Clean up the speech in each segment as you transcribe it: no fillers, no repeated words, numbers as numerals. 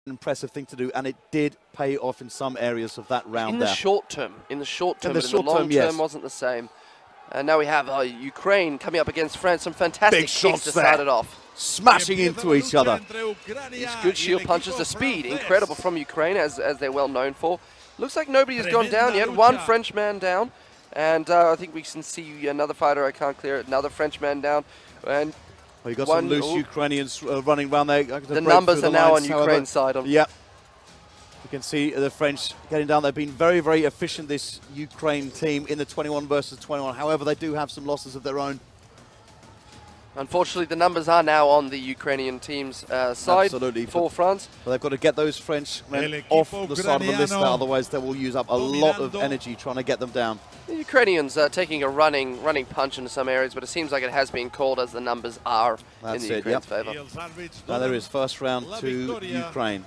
impressive thing to do, and it did pay off in some areas of that round. In the short term, but in the long term wasn't the same. And now we have Ukraine coming up against France. Some fantastic kicks to start it off. Smashing into each other. These good shield punches. The speed, incredible from Ukraine, as they're well known for. Looks like nobody has gone down yet. One French man down. And I think we can see another fighter. I can't clear it. Another French man down. And well, you got some loose Ukrainians running around there. The numbers are now on Ukraine's side. Yeah. You can see the French getting down. They've been very, very efficient, this Ukraine team, in the 21 versus 21. However, they do have some losses of their own. Unfortunately, the numbers are now on the Ukrainian team's side for France. But they've got to get those French men off the side of the list, otherwise they will use up a lot of energy trying to get them down. The Ukrainians are taking a running punch into some areas, but it seems like it has been called as the numbers are in the Ukraine's favour. Now there is first round to Ukraine.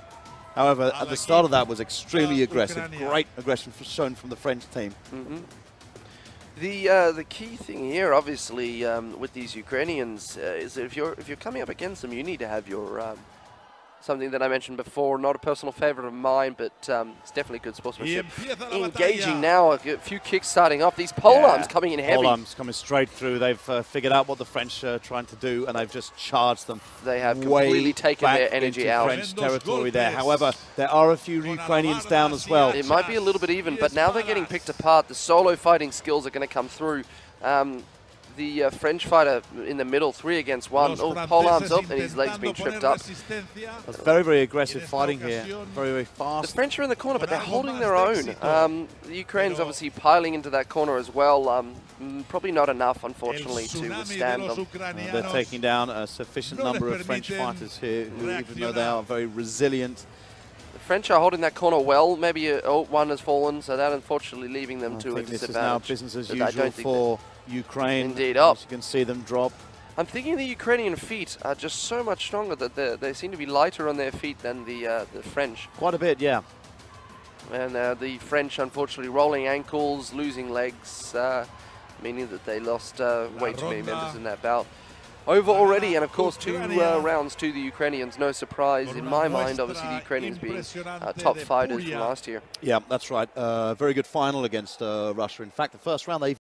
However, at the start of that was extremely aggressive. Great aggression shown from the French team. The key thing here, obviously, with these Ukrainians is that if you're coming up against them, you need to have your something that I mentioned before, not a personal favourite of mine, but it's definitely good sportsmanship. Engaging now, a few kicks starting off. These pole arms coming in heavy. Pole arms coming straight through. They've figured out what the French are trying to do, and they've just charged them. They have completely taken their energy out. French territory there. However, there are a few Ukrainians down as well. It might be a little bit even, but now they're getting picked apart. The solo fighting skills are going to come through. The French fighter in the middle, 3 against 1. Oh, pole arms up, and his leg's been tripped up. That's very, very aggressive fighting here. Very, very fast. The French are in the corner, but they're holding their own. The Ukraine's obviously piling into that corner as well. Probably not enough, unfortunately, to withstand them. They're taking down a sufficient number of French fighters here, who, even though they are very resilient. The French are holding that corner well. Maybe one has fallen, so that unfortunately leaving them to a disadvantage. This is now business as usual for Ukraine. Indeed, as you can see them drop. I'm thinking the Ukrainian feet are just so much stronger that they seem to be lighter on their feet than the French. Quite a bit, yeah. And the French, unfortunately, rolling ankles, losing legs, meaning that they lost way too many members in that bout. Over already, and of course 2 rounds to the Ukrainians. No surprise in my mind, obviously the Ukrainians being top fighters from last year. Yeah, that's right. Very good final against Russia. In fact, the first round they